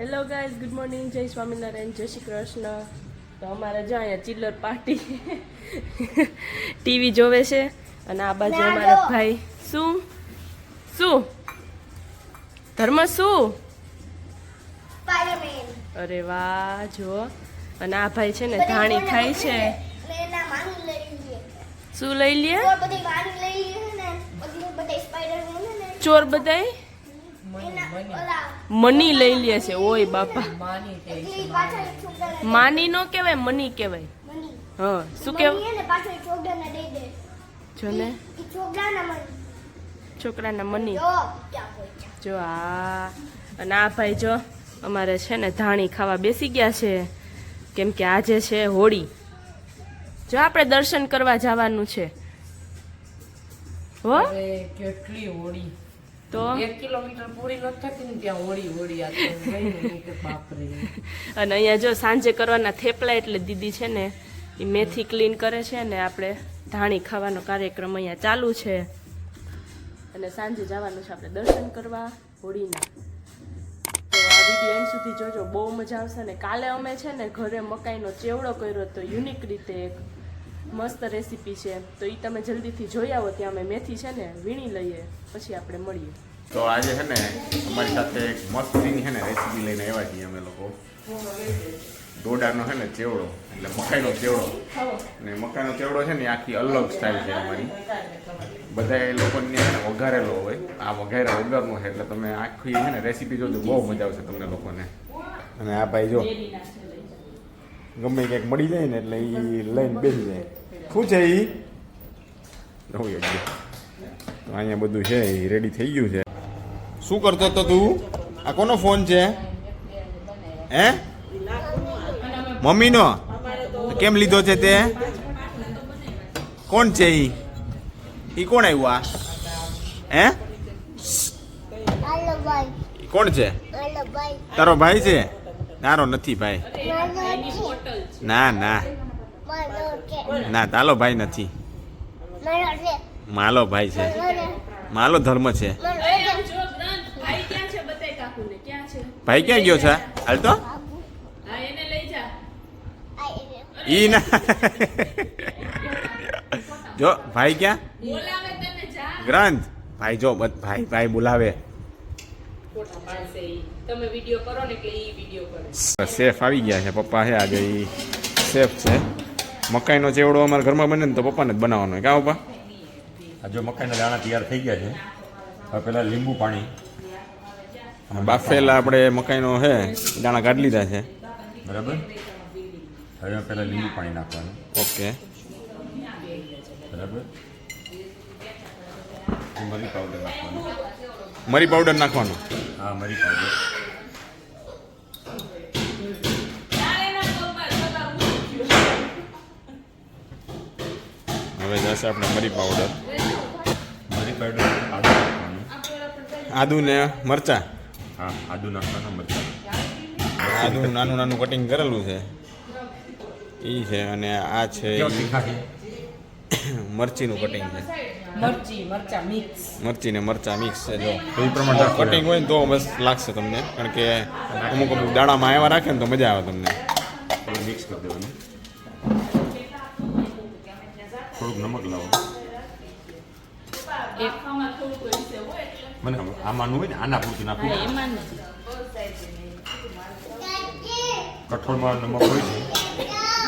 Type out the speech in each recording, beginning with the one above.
Hello guys, good morning, જય સ્વામિનારાયણ, જય શ્રી કૃષ્ણ. તો અમારે જો અહીંયા ચિલ્લર પાર્ટી ટીવી જોવે છે અને આ બાજુ અમારા ભાઈ શું શું ધર્મ શું અરે વાહ જો. અને આ ભાઈ છે ને ધાણી ખાય છે. શું લઈ લે ચોર બધાય મની લઈ લે છે. ઓય બાપા, માની નો કહેવાય, મની કહેવાય. હા શું કહેવાય જો ને છોકરાના મની જો. આ અને આ ભાઈ જો અમારે છે ને ધાણી ખાવા બેસી ગયા છે કેમ કે આજે છે હોળી. જો આપણે દર્શન કરવા જવાનું છે. હો કેટલી હોળી તો 1 કિલોમીટર પૂરી નથી થતી ને ત્યાં હોળી હોળી આ તો બાપરે. અને અહીંયા જો સાંજે કરવાના થેપલા એટલે દીદી છે ને એ મેથી ક્લીન કરે છે ને આપણે ધાણી ખાવાનો કાર્યક્રમ અહીંયા ચાલુ છે. અને સાંજે જવાનું છે આપણે દર્શન કરવા હોળીના. તો આ વિડીયો એન્ડ સુધી જોજો, બહુ મજા આવશે. ને કાલે અમે છે ને ઘરે મકાઈનો ચેવડો કર્યો તો યુનિક રીતે, એક મસ્ત રેસીપી છે. તો એ તમે જલ્દીથી જોઈ આવો. ત્યાં અમે મેથી છે ને વીણી લઈએ પછી આપણે મળીએ. તો આજે છે ને અમારી સાથે એક મસ્તીની છે ને રેસીપી લઈને આવ્યા છીએ અમે લોકો. દોડાનો છે ને ચેવડો એટલે મકાઈનો ચેવડો. અને મકાઈનો ચેવડો છે ને આખી અલગ સ્ટાઇલ છે અમારી. બધા લોકોને છે ને વઘારેલો હોય, આ વઘારેલા વગરનો છે. એટલે તમે આખી છે ને રેસીપી જોજો, બહુ મજા આવશે તમને લોકોને. અને આ ભાઈ જો ગમે ક્યાંક મળી જાય ને એટલે એ લઈને બેસી જાય. શું છે એ તો અહીંયા બધું છે એ રેડી થઈ ગયું છે. શું કરતો હતો તું? આ કોનો ફોન છે? હે મમ્મીનો? કેમ લીધો છે તે? કોણ છે એ કોણ આવ્યું આ? હે કોણ છે? તારો ભાઈ છે? તારો નથી ભાઈ. ના ના ના, તાલો ભાઈ નથી, માલો ભાઈ છે. માલો ધર્મ છે. ભાઈ ક્યાં ગયો છે? હાલ તો ઈ ના જો ભાઈ ક્યાં? ગ્રંથ ભાઈ જો ભાઈ ભાઈ બોલાવે. શેફ આવી ગયા છે. પપ્પા છે આજે એ શેફ છે. મકાઈનો ચેવડો અમારા ઘરમાં બને ને તો પપ્પાને જ બનાવવાનો હોય. કાં પપ્પા? આ જો મકાઈના દાણા તૈયાર થઈ ગયા છે. હવે પહેલાં લીંબુ પાણી બાફેલા આપણે મકાઈનો છે દાણા કાઢી લીધા છે. બરાબર. હવે પહેલાં લીંબુ પાણી નાખવાનું. ઓકે બરાબર. મરી પાવડર નાખવાનું. મરી પાવડર નાખવાનો. હા, મરી પાવડર. હવે જશે આપણે મરી પાવડર. મરી પાવડર આદું નાખવાનું. આદુ ને મરચા. હા, આદું નાખવાનું, મરચાં. આદુ નાનું નાનું કટિંગ કરેલું છે એ છે. અને આ છે મરચીનું કટિંગ છે. મરચી ને મરચા મિક્સ છે. જો એ પ્રમાણે કટિંગ હોય ને તો બસ લાગશે તમને, કારણ કે અમુક અમુક દાણામાં એવા રાખે ને તો મજા આવે તમને. મિક્સ કરી દેવાનું. થોડુંક નમક લાવો. મને આમાંનું હોય ને આના પૂરતું નાખવું. કઠોળમાં નમક હોય છે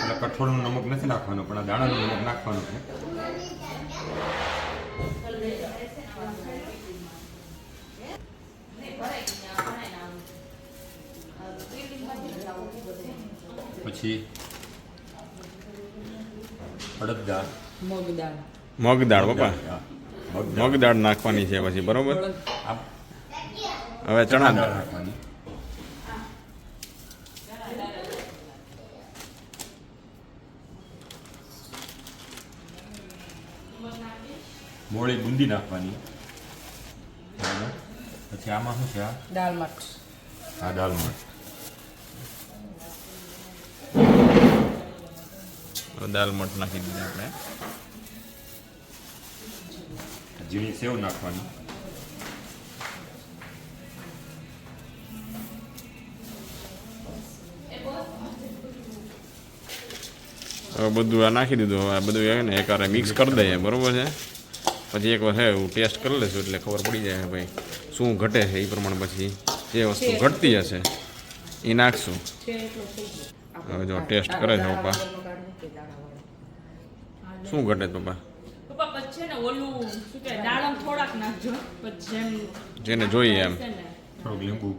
એટલે કઠોળનું નમક નથી નાખવાનું, પણ આ દાણાનું નમક નાખવાનું છે. પછી અડદ દાળ, મગ દાળ પપ્પા, મગ દાળ નાખવાની છે પછી. બરોબર. હવે ચણા દાળ નાખવાની. મોળી બુંદી નાખવાની. બરાબર. પછી આમાં શું છે? દાળ મઠ. હા, દાળ મઠ. દાલ મઠ નાખી દીધા આપણે. ઝીણી સેવ નાખવાની. હવે બધું આ નાખી દીધું. હવે આ બધું છે ને એકારે મિક્સ કરી દઈએ, બરાબર છે. પછી એકવાર હે હું ટેસ્ટ કરી લઈશું એટલે ખબર પડી જાય ભાઈ શું ઘટે છે. એ પ્રમાણે પછી જે વસ્તુ ઘટતી હશે એ નાખશું. હવે જો ટેસ્ટ કરે છે પપ્પા. શું ઘટે પપ્પા? પપ્પા પછી ને ઓલું શું કે દાડમ થોડાક નાખજો પછી જેને જોઈએ એમ થોડુંક લીંબુ.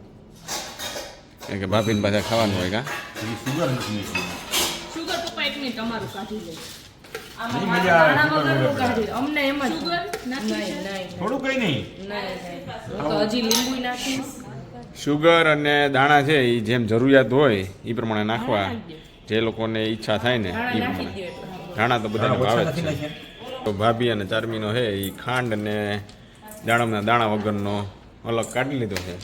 કે ભાભીને પાછા ખાવાનું હોય કા? એ સુગર નથી નાખી. સુગર પપ્પા એક મિનિટ તમારું કાઢી લે. નહીં મજા આવે સુગર વગર. કાઢી અમને એમ જ સુગર નાખી છે? નહીં થોડું કઈ નહીં. હું તો હજી લીંબુ નાખીશ. શુગર અને દાણા છે એ જેમ જરૂરિયાત હોય એ પ્રમાણે નાખવા. જે લોકોને ઈચ્છા થાય ને એ પ્રમાણે. દાણા તો બધાને ભાવે જ છે. તો ભાભી અને ચારમીનો છે એ ખાંડ અને દાડમના દાણા વગરનો અલગ કાઢી લીધો છે.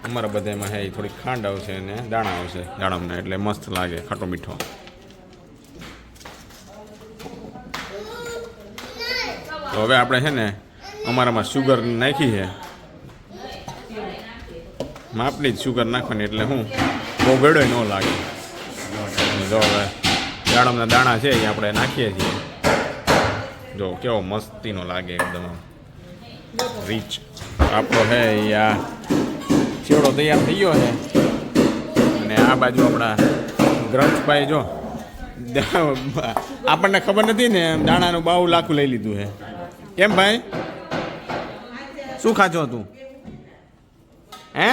અમારા બધામાં છે એ થોડીક ખાંડ આવશે અને દાણા આવશે દાડમના, એટલે મસ્ત લાગે ખાટો મીઠો. તો હવે આપણે છે ને અમારામાં શુગર નાખી છે, માપની જ શુગર નાખવાની, એટલે હું બહુ ગળ્યો ન લાગે. જો હવે દાડમના દાણા છે એ આપણે નાખીએ છીએ. જો કેવો મસ્તીનો લાગે એકદમ રીચ. આપણો છે એ આ ચેવડો તૈયાર થઈ ગયો છે. અને આ બાજુ આપણા ગ્રંથભાઈ જો આપણને ખબર નથી ને દાણાનું બાવું લાખું લઈ લીધું છે. કેમ ભાઈ, શું ખાચો તું? હે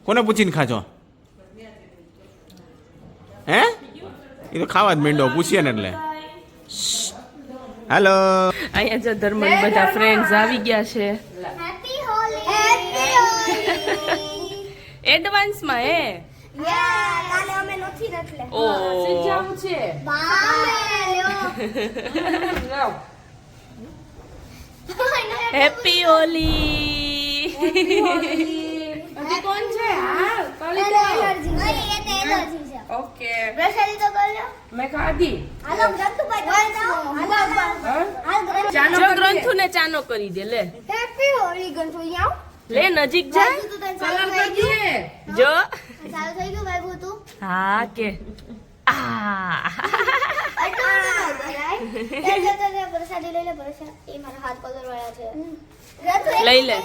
કોને પૂછીને ખાચો? હે એ તો ખાવા જ માંડ્યો પૂછીએ ને એટલે. હેલો, અહીંયા જો ધર્મન બધા ફ્રેન્ડ્સ આવી ગયા છે Happy Holi! એડવાન્સમાં. હે Yeah, કાલે અમે નથી એટલે. ઓ જામ છે બાય. હેપી હોલી. હજી કોણ છે હા એલર્જી છે. ઓકે પ્રસાદી તો કરજો. મેં ખાધી હાલો ગ્રંથુભાઈ હાલો હાલ ચાનો જો કરી દે. ગ્રંથુને ચાનો કરી દે. લે હેપી હોલી ગ્રંથુ આવ. લે નજીક જા. તું તને કલર ચાલુ કરી દે જો ચાલુ થઈ ગયું ભાઈ તું. હા કે આ પ્રસાદી લઈ લે પ્રસાદ. એ મારા હાથ કલર વાળા છે. ગ્રંથુ લઈ લે.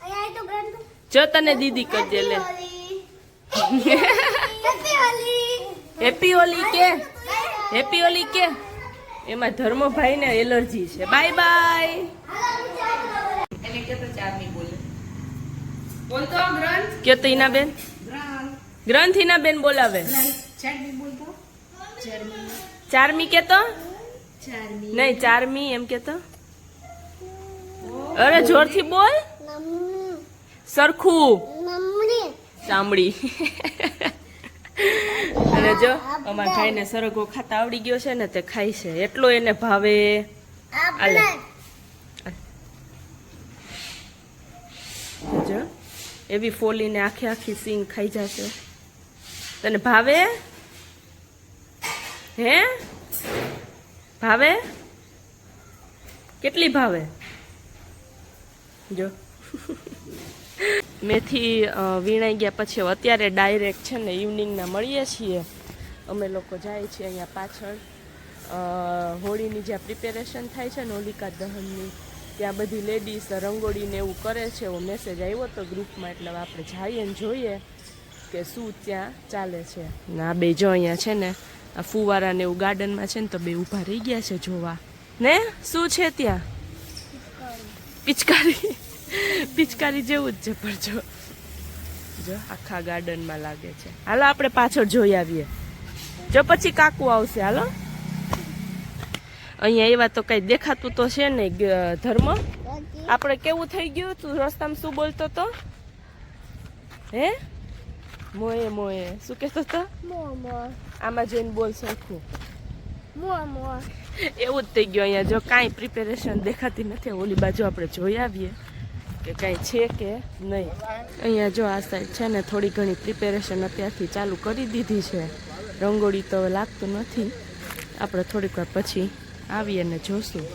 અહીંયા તો ગ્રંથુ. જો તને દીદી કરી દે. લે હેપી હોલી. હેપી હોલી કે હેપી હોલી કે. એમાં ધર્મભાઈ ને એલર્જી છે. Bye bye. એને કે તો ચારમી બોલે બોલ તો ગ્રંથ કે તો ઈના બેન ગ્રંથ ઈના બેન બોલાવે. ચારમી બોલ તો ચારમી કે તો નહીં ચારમી એમ કે તો. અરે જોરથી બોલ. સરખું નમણી. ચામડી. અને જો અમાર ભાઈને સરગવો ખાતા આવડી ગયો છે ને તે ખાય છે. એટલો એને ભાવે. આલે જો એવી ફોલીને આખી આખી સિંગ ખાઈ જશે. તને ભાવે? હે ભાવે? કેટલી ભાવે? જો મેથી વીણાઈ ગયા પછી અત્યારે ડાયરેક્ટ છે ને ઇવનિંગના મળીએ છીએ. અમે લોકો જાય છીએ અહીંયા પાછળ હોળીની જ્યાં પ્રિપેરેશન થાય છે ને હોલિકા દહનની, ત્યાં બધી લેડીઝ રંગોળીને એવું કરે છે. એવો મેસેજ આવ્યો હતો ગ્રુપમાં, એટલે આપણે જઈએ ને જોઈએ કે શું ત્યાં ચાલે છે. ના બે જો અહીંયા છે ને આ ફુવારા ને એવું ગાર્ડનમાં છે ને તો બે ઊભા રહી ગયા છે જોવા. ને શું છે ત્યાં? પિચકારી. પિચકારી જેવું જ છે પણ જો આખા ગાર્ડનમાં લાગે છે. હાલો આપણે પાછળ જોઈ આવીએ. જો પછી કાકુ આવશે. હાલો અહીંયા એવા તો કઈ દેખાતું તો છે ને. ધર્મ આપણે કેવું થઈ ગયું? તું રસ્તામાં શું બોલતો તો? હે મોએ મોએ શું કહેતો તો? આમાં જોઈને બોલ સરખું. એવું જ થઈ ગયું. અહીંયા જો કાંઈ પ્રિપેરેશન દેખાતી નથી. ઓલી બાજુ આપણે જોઈ આવીએ કે કાંઈ છે કે નહીં. અહીંયા જો આ સાઈડ છે ને થોડી ઘણી પ્રિપેરેશન અત્યારથી ચાલુ કરી દીધી છે. રંગોળી તો હવે લાગતું નથી. આપણે થોડીક વાર પછી આવીએ અને જોશું.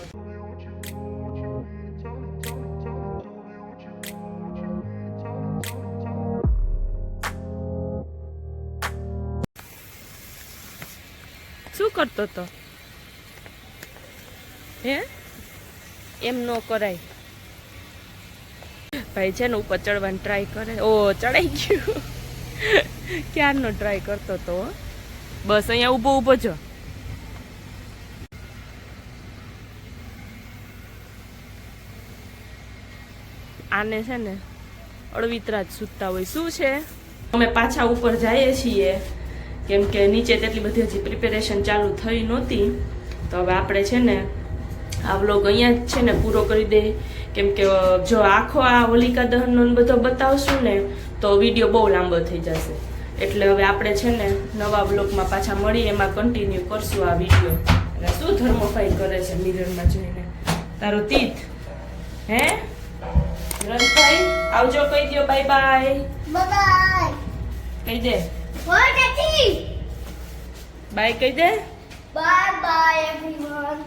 શું કરતો તો હે એમ ન કરાય ભાઈ છે ને ઉપર ચડવાની ટ્રાય કરે ઓ ચડાઈ ગયું ક્યારનો ટ્રાય કરતો તો હો. બસ અહીંયા ઊભો ઊભો છો આને છે ને અળવિતરા જ સૂતા હોય શું છે અમે પાછા ઉપર જઈએ છીએ કેમ કે નીચે તેટલી બધી હજી પ્રિપેરેશન ચાલુ થઈ નહોતી તો હવે આપણે છે ને આ વ્લોગ અહીંયા જ છે ને પૂરો કરી દે કેમ કે જો આખો આ હોલિકા દહનનો બધો બતાવશું ને તો વિડીયો બહુ લાંબો થઈ જશે એટલે હવે આપણે છે ને નવા વ્લોગમાં પાછા મળી એમાં કન્ટિન્યુ કરશું આ વિડીયો અને શું ધર્મોફાઈ કરે છે મિરરમાં જોઈને તારો તીત હે રંગભાઈ આવજો કહી દો બાય બાય બાય કહી દે બાય ટેટી બાય કહી દે બાય બાય એવરીવન